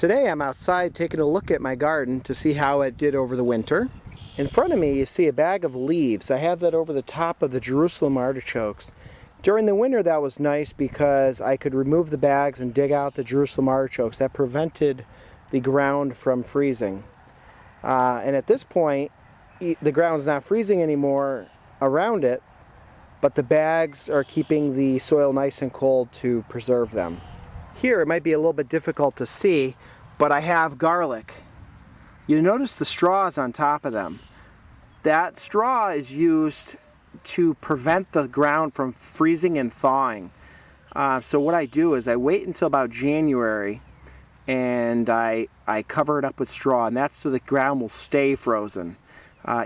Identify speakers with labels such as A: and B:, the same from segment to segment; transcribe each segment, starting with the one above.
A: Today I'm outside taking a look at my garden to see how it did over the winter. In front of me you see a bag of leaves. I have that over the top of the Jerusalem artichokes. During the winter that was nice because I could remove the bags and dig out the Jerusalem artichokes. That prevented the ground from freezing. And at this point the ground's not freezing anymore around it, but the bags are keeping the soil nice and cold to preserve them. Here it might be a little bit difficult to see, but I have garlic. You notice the straws on top of them. That straw is used to prevent the ground from freezing and thawing. So what I do is I wait until about January and I cover it up with straw, and that's so the ground will stay frozen.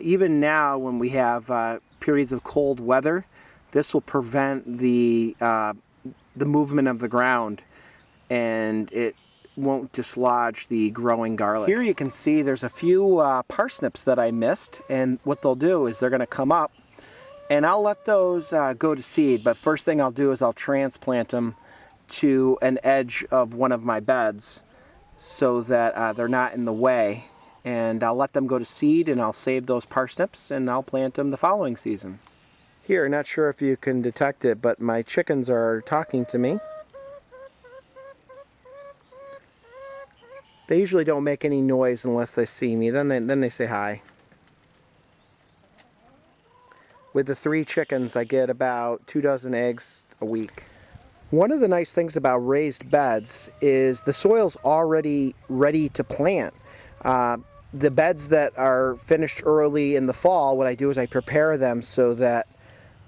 A: Even now when we have periods of cold weather, this will prevent the movement of the ground, and it won't dislodge the growing garlic. Here you can see there's a few parsnips that I missed, and what they'll do is they're going to come up, and I'll let those go to seed, but first thing I'll do is I'll transplant them to an edge of one of my beds so that they're not in the way, and I'll let them go to seed, and I'll save those parsnips and I'll plant them the following season. Here, not sure if you can detect it, but my chickens are talking to me. They usually don't make any noise unless they see me. Then they say hi. With the 3 chickens, I get about 2 dozen eggs a week. One of the nice things about raised beds is the soil's already ready to plant. The beds that are finished early in the fall, what I do is I prepare them so that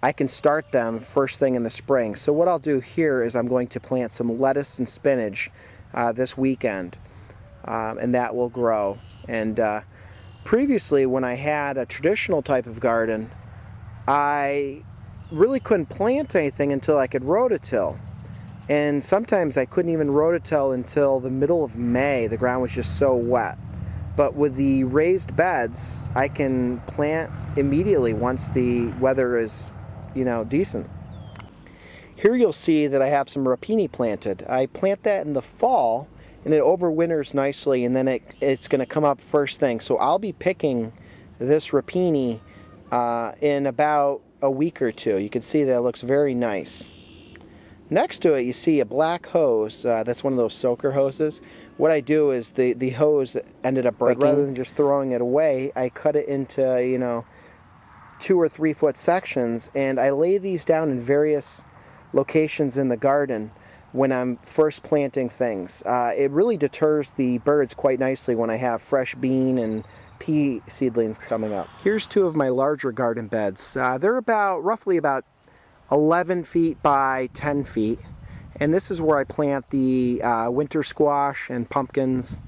A: I can start them first thing in the spring. So what I'll do here is I'm going to plant some lettuce and spinach this weekend. And that will grow. And previously, when I had a traditional type of garden, I really couldn't plant anything until I could rototill. And sometimes I couldn't even rototill until the middle of May. The ground was just so wet. But with the raised beds, I can plant immediately once the weather is, decent. Here you'll see that I have some rapini planted. I plant that in the fall, and it overwinters nicely, and then it's going to come up first thing. So I'll be picking this rapini in about a week or two. You can see that it looks very nice. Next to it you see a black hose. That's one of those soaker hoses. What I do is the hose ended up breaking. But rather than just throwing it away, I cut it into 2 or 3 foot sections, and I lay these down in various locations in the garden when I'm first planting things. It really deters the birds quite nicely when I have fresh bean and pea seedlings coming up. Here's 2 of my larger garden beds. They're roughly about 11 feet by 10 feet, and this is where I plant the winter squash and pumpkins,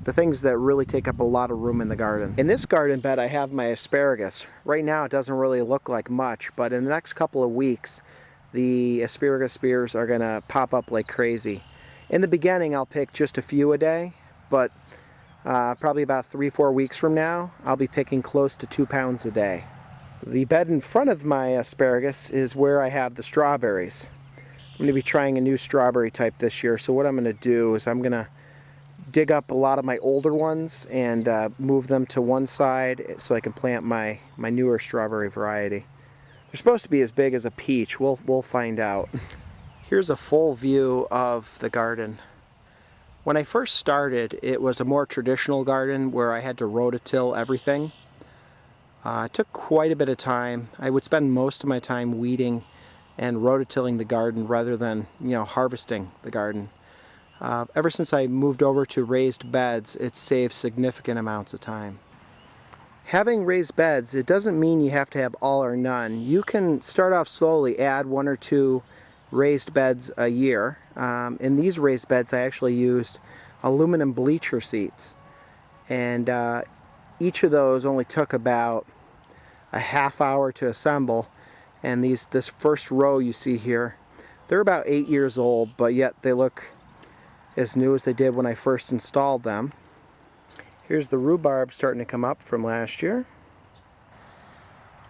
A: the things that really take up a lot of room in the garden. In this garden bed I have my asparagus. Right now it doesn't really look like much, but in the next couple of weeks the asparagus spears are going to pop up like crazy. In the beginning I'll pick just a few a day, but probably about 3-4 weeks from now I'll be picking close to 2 pounds a day. The bed in front of my asparagus is where I have the strawberries. I'm going to be trying a new strawberry type this year, so what I'm going to do is I'm going to dig up a lot of my older ones and move them to one side so I can plant my newer strawberry variety. They're supposed to be as big as a peach. We'll find out. Here's a full view of the garden. When I first started, it was a more traditional garden where I had to rototill everything. It took quite a bit of time. I would spend most of my time weeding and rototilling the garden rather than harvesting the garden. Ever since I moved over to raised beds, it saved significant amounts of time. Having raised beds, it doesn't mean you have to have all or none. You can start off slowly, add 1 or 2 raised beds a year. In these raised beds I actually used aluminum bleacher seats, and each of those only took about a half hour to assemble, and this first row you see here, they're about 8 years old, but yet they look as new as they did when I first installed them. Here's the rhubarb starting to come up from last year.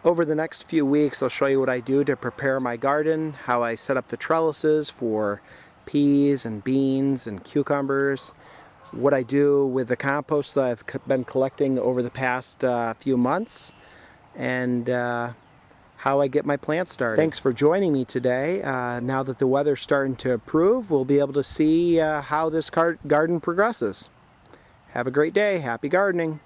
A: Over the next few weeks I'll show you what I do to prepare my garden, how I set up the trellises for peas and beans and cucumbers, what I do with the compost that I've been collecting over the past few months, and how I get my plants started. Thanks for joining me today. Now that the weather's starting to improve, we'll be able to see how this garden progresses. Have a great day. Happy gardening.